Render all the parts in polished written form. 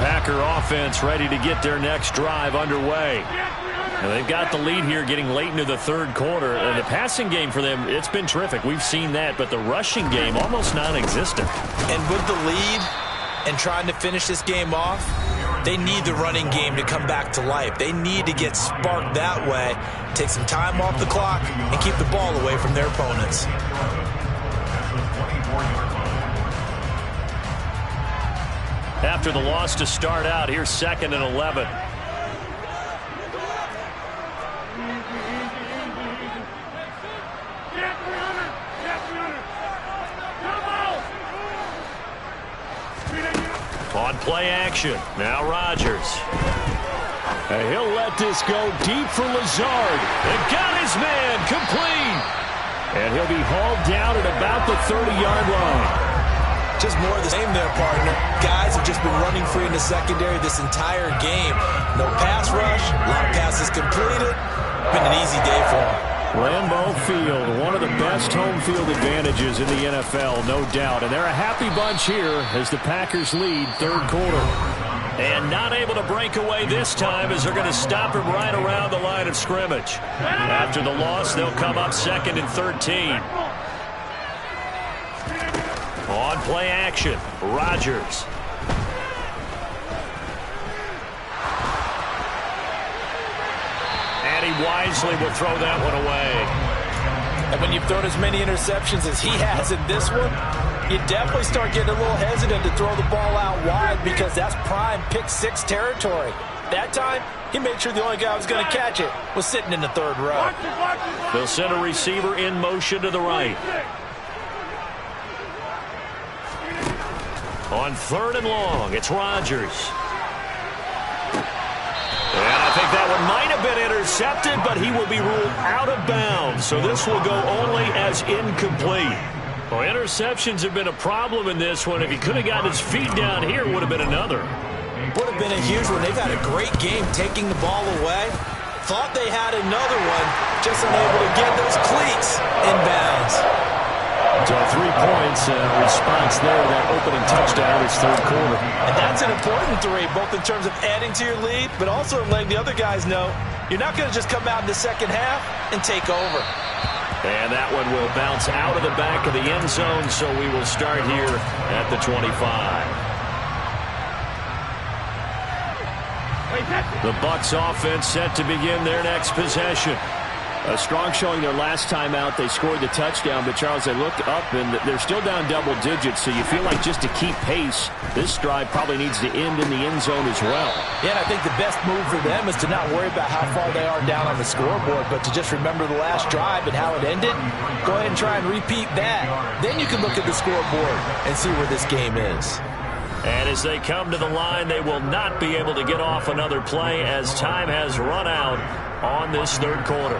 Packer offense ready to get their next drive underway. And they've got the lead here getting late into the third quarter. And the passing game for them, it's been terrific. We've seen that. But the rushing game, almost non-existent. And with the lead and trying to finish this game off, they need the running game to come back to life. They need to get sparked that way, take some time off the clock, and keep the ball away from their opponents. After the loss to start out, here's 2nd and 11. On play action, now Rodgers. And he'll let this go deep for Lazard. And got his man complete. And he'll be hauled down at about the 30-yard line. Just more of the same there, partner. Guys have just been running free in the secondary this entire game. No pass rush, a lot of passes completed. Been an easy day for them. Lambeau Field, one of the best home field advantages in the NFL, no doubt. And they're a happy bunch here as the Packers lead third quarter. And not able to break away this time as they're going to stop him right around the line of scrimmage. After the loss, they'll come up 2nd and 13. On play action, Rodgers. And he wisely will throw that one away. And when you've thrown as many interceptions as he has in this one, you definitely start getting a little hesitant to throw the ball out wide because that's prime pick 6 territory. That time, he made sure the only guy who was going to catch it was sitting in the third row. They'll send a receiver in motion to the right. On 3rd and long, it's Rodgers. And I think that one might have been intercepted, but he will be ruled out of bounds. So this will go only as incomplete. Well, interceptions have been a problem in this one. If he could have gotten his feet down here, it would have been another. Would have been a huge one. They've had a great game taking the ball away. Thought they had another one, just unable to get those cleats in bounds. So 3 points response there to that opening touchdown. It's third quarter. And that's an important 3, both in terms of adding to your lead, but also letting the other guys know you're not going to just come out in the second half and take over. And that one will bounce out of the back of the end zone, so we will start here at the 25. The Bucs offense set to begin their next possession. A strong showing their last time out. They scored the touchdown, but, Charles, they looked up, and they're still down double digits, so you feel like just to keep pace, this drive probably needs to end in the end zone as well. Yeah, and I think the best move for them is to not worry about how far they are down on the scoreboard, but to just remember the last drive and how it ended. Go ahead and try and repeat that. Then you can look at the scoreboard and see where this game is. And as they come to the line, they will not be able to get off another play as time has run out on this third quarter.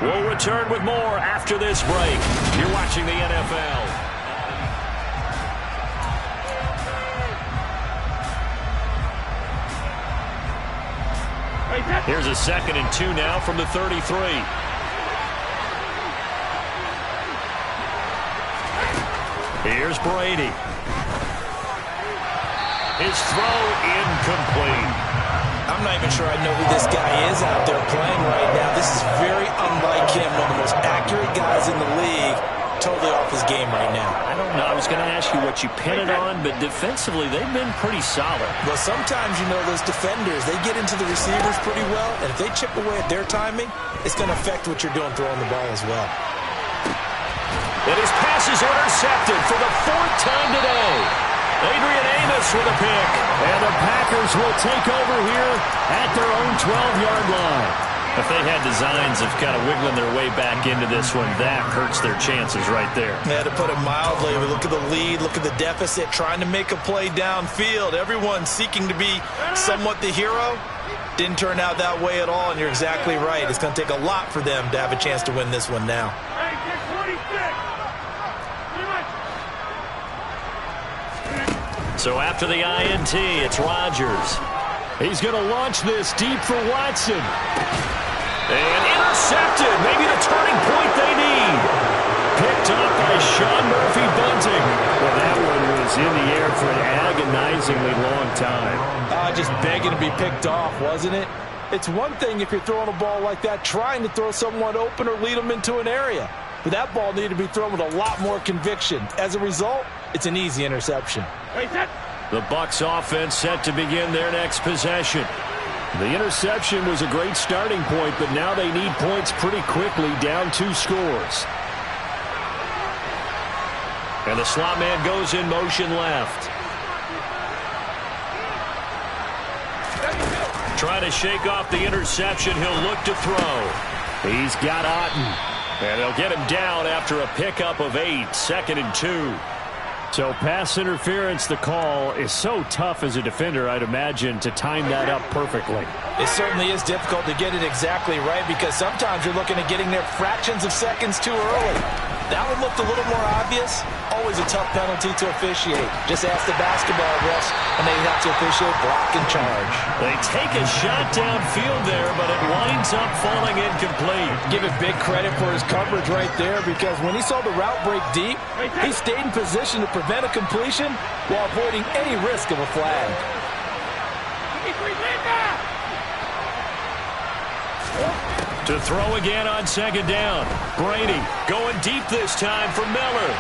We'll return with more after this break. You're watching the NFL. Here's a 2nd and 2 now from the 33. Here's Brady. His throw incomplete. I'm not even sure I know who this guy is out there playing right now. This is very unlike him, one of the most accurate guys in the league. Totally off his game right now. I don't know. I was going to ask you what you pin it on, but defensively, they've been pretty solid. Well, sometimes, you know, those defenders, they get into the receivers pretty well, and if they chip away at their timing, it's going to affect what you're doing throwing the ball as well. And his pass is intercepted for the 4th time today. Adrian Amos with a pick. And the Packers will take over here at their own 12-yard line. If they had designs of kind of wiggling their way back into this one, that hurts their chances right there. Yeah, to put it mildly, look at the lead, look at the deficit, trying to make a play downfield. Everyone seeking to be somewhat the hero. Didn't turn out that way at all, and you're exactly right. It's going to take a lot for them to have a chance to win this one now. So after the INT, it's Rodgers. He's going to launch this deep for Watson. And intercepted. Maybe the turning point they need. Picked up by Sean Murphy-Bunting. Well, that one was was in the air for an agonizingly long time. Just begging to be picked off, wasn't it? It's one thing if you're throwing a ball like that, trying to throw someone open or lead them into an area. But that ball needed to be thrown with a lot more conviction. As a result, it's an easy interception. The Bucs offense set to begin their next possession. The interception was a great starting point, but now they need points pretty quickly, down 2 scores. And the slot man goes in motion left. Trying to shake off the interception. He'll look to throw. He's got Otten. And they'll get him down after a pickup of 8, 2nd and 2. So pass interference, the call, is so tough as a defender, I'd imagine, to time that up perfectly. It certainly is difficult to get it exactly right because sometimes you're looking at getting there fractions of seconds too early. That one looked a little more obvious. Always a tough penalty to officiate. Just ask the basketball refs, and they have to officiate block and charge. They take a shot downfield there, but it winds up falling incomplete. Give it big credit for his coverage right there because when he saw the route break deep, he stayed in position to prevent a completion while avoiding any risk of a flag. To throw again on 2nd down. Brady going deep this time for Miller.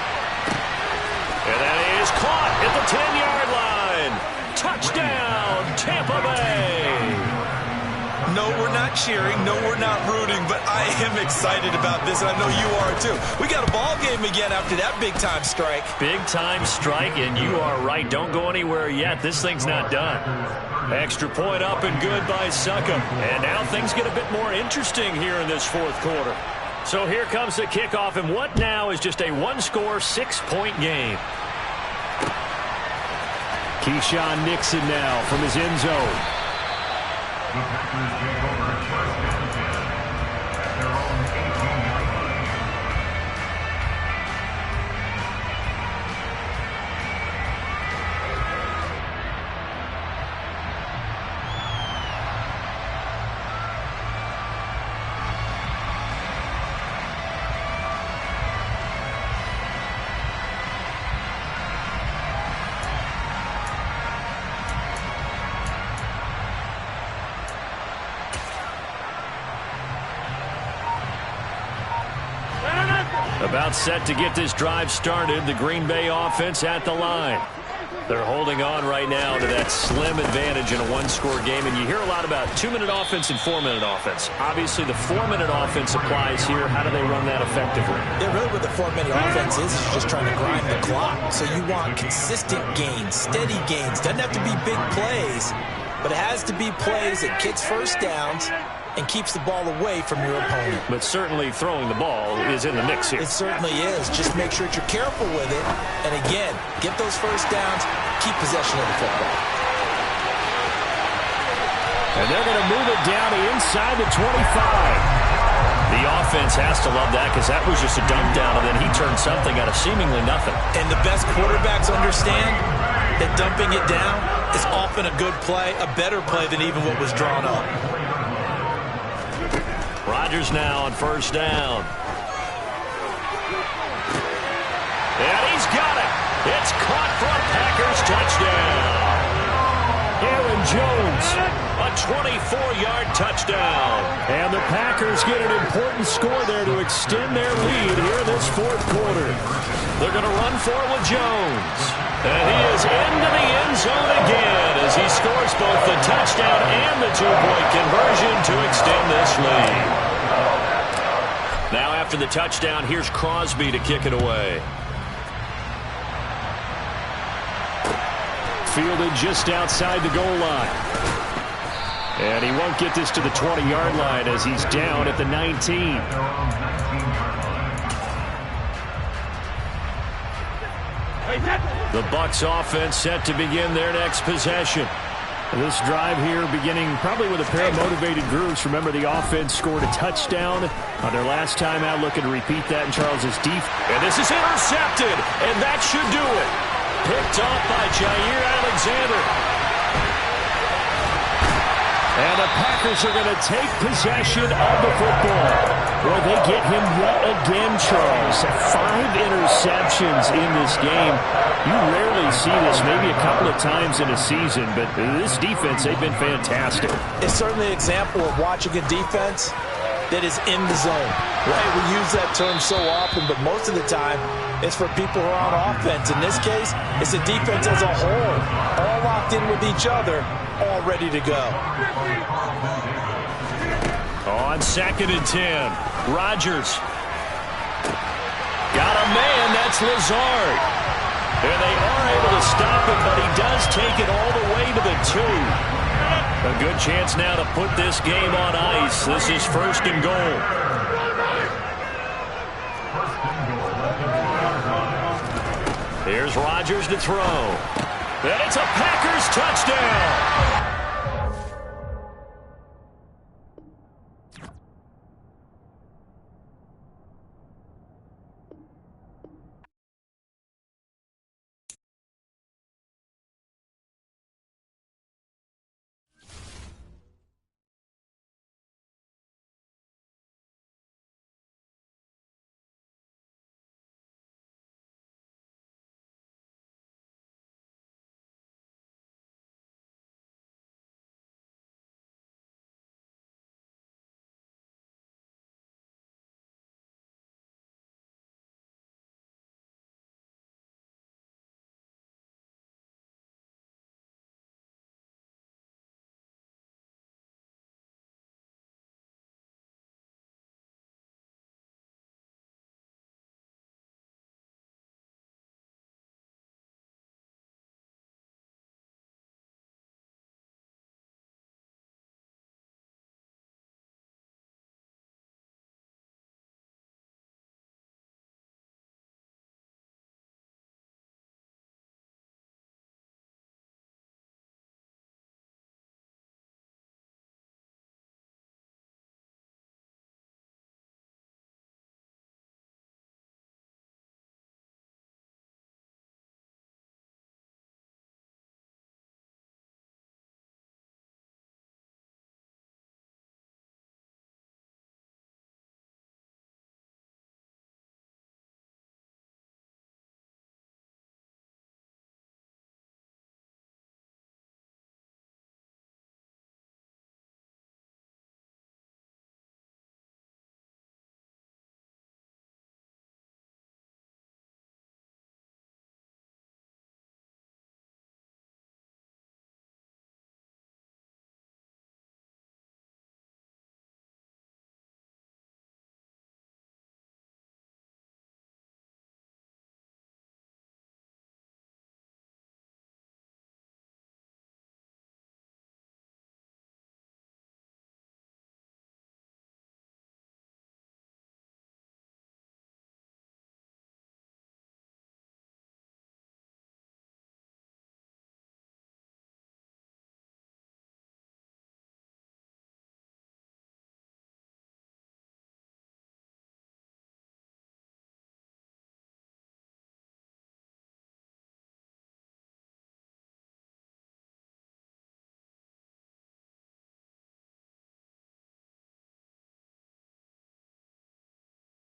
And that is caught at the 10-yard line. Touchdown, Tampa Bay. No, we're not cheering. No, we're not rooting. But I am excited about this, and I know you are too. We got a ball game again after that big-time strike. Big-time strike, and you are right. Don't go anywhere yet. This thing's not done. Extra point up and good by Succop. And now things get a bit more interesting here in this 4th quarter. So here comes the kickoff, and what now is just a 1-score, 6-point game. Keyshawn Nixon now from his end zone. About set to get this drive started. The Green Bay offense at the line. They're holding on right now to that slim advantage in a 1-score game. And you hear a lot about 2-minute offense and 4-minute offense. Obviously, the 4-minute offense applies here. How do they run that effectively? Yeah, really what the 4-minute offense is just trying to grind the clock. So you want consistent gains, steady gains. Doesn't have to be big plays, but it has to be plays that gets first downs and keeps the ball away from your opponent. But certainly throwing the ball is in the mix here. It certainly is. Just make sure that you're careful with it. And again, get those first downs, keep possession of the football. And they're going to move it down to inside the 25. The offense has to love that because that was just a dump down, and then he turned something out of seemingly nothing. And the best quarterbacks understand that dumping it down is often a good play, a better play than even what was drawn up. Rodgers now on 1st down. And he's got it. It's caught for a Packers touchdown. Aaron Jones, a 24-yard touchdown. And the Packers get an important score there to extend their lead here this 4th quarter. They're going to run for it with Jones. And he is into the end zone again as he scores both the touchdown and the 2-point conversion to extend this lead. Now after the touchdown, here's Crosby to kick it away. Fielded just outside the goal line. And he won't get this to the 20-yard line as he's down at the 19. The Bucs offense set to begin their next possession. This drive here beginning probably with a pair of motivated groups. Remember, the offense scored a touchdown on their last time out, looking to repeat that in Charles's defense. And this is intercepted, and that should do it. Picked off by Jair Alexander. And the Packers are going to take possession of the football. Boy, they get him yet again, Charles. 5 interceptions in this game. You rarely see this, maybe a couple of times in a season, but this defense, they've been fantastic. It's certainly an example of watching a defense that is in the zone, right? We use that term so often, but most of the time, it's for people who are on offense. In this case, it's the defense as a whole, all locked in with each other, all ready to go. On 2nd and 10, Rodgers. Got a man, that's Lazard. And they are able to stop it, but he does take it all the way to the 2. A good chance now to put this game on ice. This is 1st and goal. Here's Rodgers to throw. And it's a Packers touchdown.